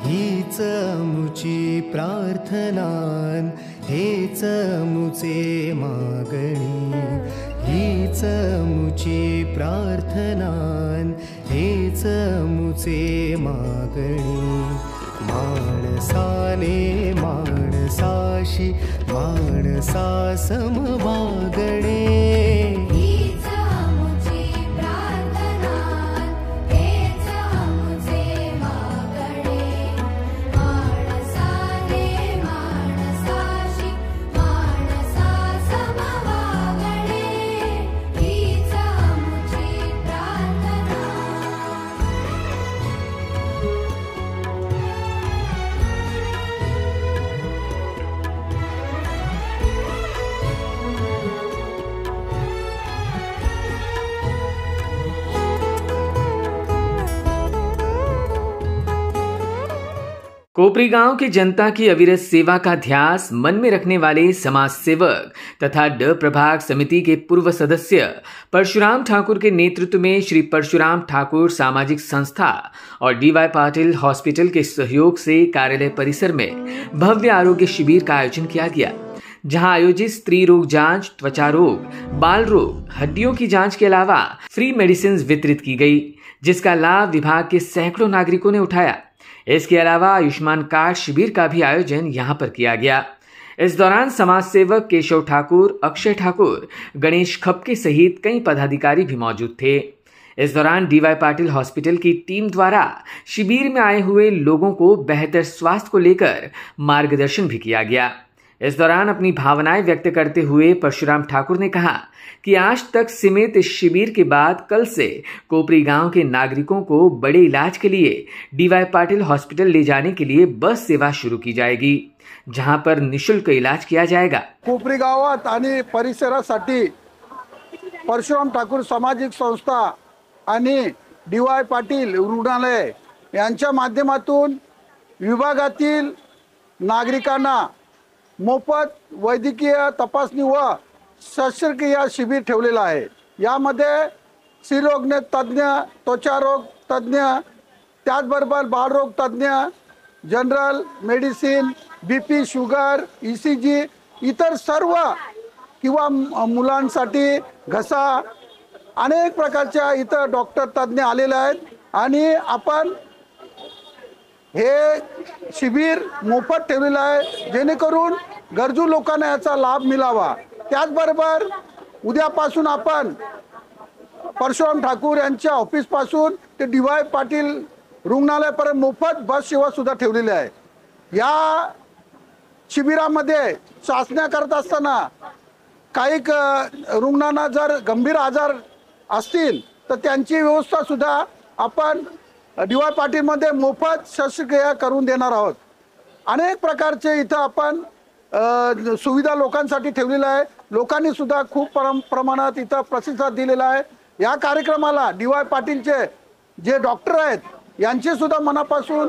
हीच मुची प्रार्थनान हेच मुचे मागणी, हीच मुची प्रार्थनान हेच मुचे मागणी। माणसाने माणसाशी माणसा सम वागणे, कोपरी गांव की जनता की अविरत सेवा का ध्यास मन में रखने वाले समाज सेवक तथा ड प्रभाग समिति के पूर्व सदस्य परशुराम ठाकुर के नेतृत्व में श्री परशुराम ठाकुर सामाजिक संस्था और डीवाई पाटिल हॉस्पिटल के सहयोग से कार्यालय परिसर में भव्य आरोग्य शिविर का आयोजन किया गया, जहां आयोजित स्त्री रोग जांच, त्वचा रोग, बाल रोग, हड्डियों की जांच के अलावा फ्री मेडिसिन वितरित की गई, जिसका लाभ विभाग के सैकड़ों नागरिकों ने उठाया। इसके अलावा आयुष्मान कार्ड शिविर का भी आयोजन यहां पर किया गया। इस दौरान समाज सेवक केशव ठाकुर, अक्षय ठाकुर, गणेश खपके सहित कई पदाधिकारी भी मौजूद थे। इस दौरान डीवाई पाटिल हॉस्पिटल की टीम द्वारा शिविर में आए हुए लोगों को बेहतर स्वास्थ्य को लेकर मार्गदर्शन भी किया गया। इस दौरान अपनी भावनाएं व्यक्त करते हुए परशुराम ठाकुर ने कहा कि आज तक सीमित इस शिविर के बाद कल से कोपरी गांव के नागरिकों को बड़े इलाज के लिए डीवाई पाटिल हॉस्पिटल ले जाने के लिए बस सेवा शुरू की जाएगी, जहां पर निःशुल्क इलाज किया जाएगा। कोपरी गावात आणि परिसरासाठी परशुराम ठाकुर सामाजिक संस्था आणि डीवाय पाटील रुग्णालय यांच्या माध्यमातून विभागातील नागरिकांना मोफत वैद्यकीय तपासणी व शस्त्रक्रिया शिबिर ठेवलेला आहे। यामध्ये स्त्रीरोग तज्ञ, त्वचारोग तज्ञ, त्याचबरोबर बालरोग तज्ञ, general medicine, BP, sugar, ECG, इतर सर्व किंवा मुलांसाठी घसा अनेक प्रकारच्या इतर डॉक्टर तज्ञ आलेले आहेत आणि आपण हे शिबिर मोफत ठेवलेलं आहे, जेणेकरून गरजू लोकांना याचा लाभ मिळावा। त्याचबरोबर उद्यापासून आपण परशुराम ठाकूर यांच्या ऑफिस पासून ते डीवाय पाटील रुग्णालयापर्यंत मोफत बस सेवा सुद्धा ठेवलेली आहे। या शिबिरामध्ये चाचण्या करत असताना काही रुग्णांना जर गंभीर आजार असतील तर त्यांची व्यवस्था सुद्धा आपण डीवाय पाटील मध्ये मोफत शस्त्रक्रिया करून देणार आहोत। अनेक प्रकारचे इथं आपण सुविधा लोकांसाठी ठेवलेल्या आहे। लोकांनी सुद्धा खूप प्रमाणात इथं प्रतिसाद दिलेला आहे। या कार्यक्रमाला डीवाय पाटीलचे जे डॉक्टर आहेत यांचे सुद्धा मनापासून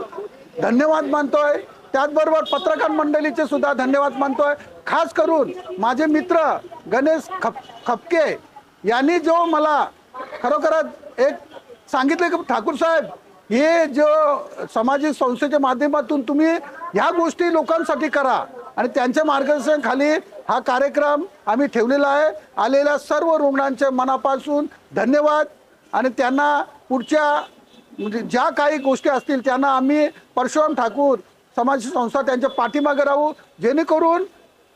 धन्यवाद मानतोय। त्याचबरोबर पत्रकार मंडळीचे सुद्धा धन्यवाद मानतोय। खास करून माझे मित्र गणेश खपके यांनी जो मला खरोखरच एक सांगितले की ठाकूर साहेब, हे जो सामाजिक संस्थेच्या माध्यमातून तुम्ही ह्या गोष्टी लोकांसाठी करा आणि त्यांच्या मार्गदर्शनाखाली हा कार्यक्रम आम्ही ठेवलेला आहे। आलेल्या सर्व रुग्णांचे मनापासून धन्यवाद आणि त्यांना पुढच्या म्हणजे ज्या काही गोष्टी असतील त्यांना आम्ही परशुराम ठाकूर समाज संस्था त्यांच्या पाठीमागे राहू, जेणेकरून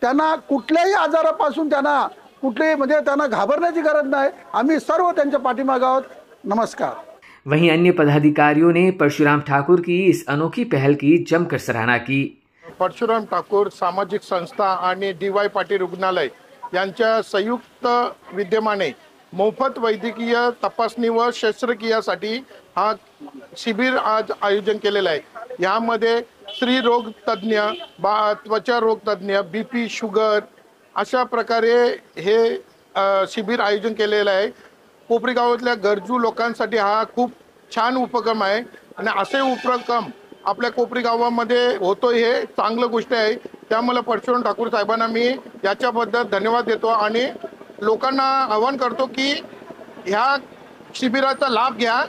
त्यांना कुठल्याही आजारापासून त्यांना कुठलेही म्हणजे त्यांना घाबरण्याची गरज नाही। आम्ही सर्व त्यांच्या पाठीमागे आहोत। नमस्कार। वहीं अन्य पदाधिकारियों ने परशुराम ठाकुर की इस अनोखी पहल की जमकर सराहना की। परशुराम ठाकूर सामाजिक संस्था आणि डीवाय पाटील रुग्णालय यांच्या संयुक्त विद्यमाने मोफत वैद्यकीय तपासणी व शस्त्रक्रियासाठी हा शिबिर आज आयोजन केलेला आहे। यामध्ये स्त्री रोग तज्ञ, त्वचा रोग तज्ञ, बीपी, शुगर अशा प्रकारे हे शिबिर आयोजन केलेलं आहे। कोपरी गावातल्या गरजू लोकांसाठी हा खूप छान उपक्रम आहे आणि असे उपक्रम आपल्या कोपरी गावामध्ये होतोय हे चांगलं गोष्ट आहे। त्यामुळे परशुराम ठाकूर साहेबांना मी याच्याबद्दल धन्यवाद देतो आणि लोकांना आवाहन करतो की ह्या शिबिराचा लाभ घ्या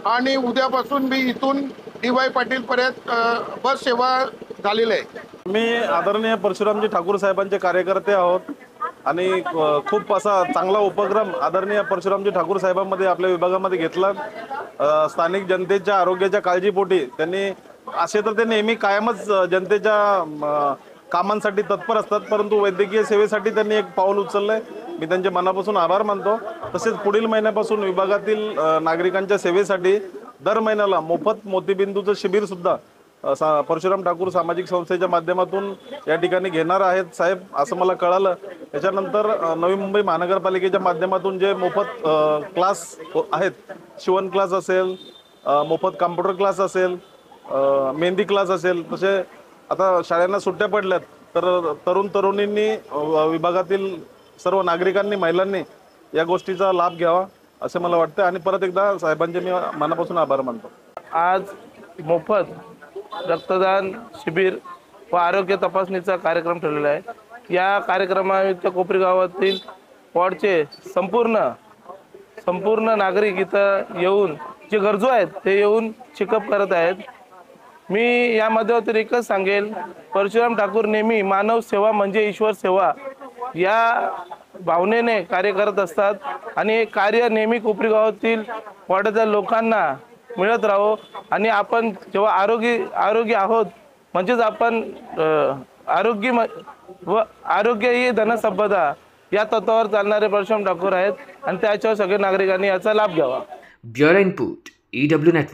आणि उद्यापासून मी इथून DY पाटील पर्यंत बस सेवा झालेली आहे. मी आदरणीय परशुरामजी ठाकूर साहेबांचे कार्यकर्ते आहोत आणि खूप असा चांगला उपक्रम आदरणीय परशुरामजी ठाकूर साहेबांमध्ये आपल्या विभागामध्ये घेतला. स्थानिक जनतेच्या आरोग्याच्या काळजीपोटी त्यांनी असे तर ते नेहमी कायमच जनतेच्या कामांसाठी तत्पर असतात, परंतु वैद्यकीय सेवेसाठी त्यांनी एक पाऊल उचललंय. मी त्यांचे मनापासून आभार मानतो. तसेच पुढील महिन्यापासून विभागातील नागरिकांच्या सेवेसाठी दर महिन्याला मोफत मोतीबिंदूचं शिबिर सुद्धा परशुराम ठाकूर सामाजिक संस्थेच्या माध्यमातून या ठिकाणी घेणार आहेत साहेब, असं मला कळालं. त्याच्यानंतर नवी मुंबई महानगरपालिकेच्या माध्यमातून जे मोफत क्लास आहेत, शिवण क्लास असेल, मोफत कॉम्प्युटर क्लास असेल, मेहंदी क्लास असेल, तसे आता शाळांना सुट्ट्या पडल्यात तर तरुण तरुणींनी विभागातील सर्व नागरिकांनी महिलांनी या गोष्टीचा लाभ घ्यावा असे मला वाटतं. आणि परत एकदा साहेबांचे मी मनापासून आभार मानतो. आज मोफत रक्तदान शिबिर व आरोग्य तपासणीचा कार्यक्रम ठेवलेला आहे. या कार्यक्रमानिमित्त कोपरी गावातील वॉर्डचे संपूर्ण नागरिक इथं येऊन जे गरजू आहेत ते येऊन चेकअप करत आहेत. मी या माध्यमातून एकच सांगेल, परशुराम ठाकूर नेहमी मानव सेवा म्हणजे ईश्वर सेवा या भावनेने कार्य करत असतात आणि हे कार्य नेहमी कोपरी गावातील वाड्यातील लोकांना मिळत राहो. आणि आपण जेव्हा आरोग्य आहोत म्हणजेच आपण आरोग्य ही धनसंपदा या तत्वावर चालणारे परशुराम ठाकूर आहेत आणि त्याच्यावर सगळे नागरिकांनी याचा लाभ घ्यावा. Bureau input EW network.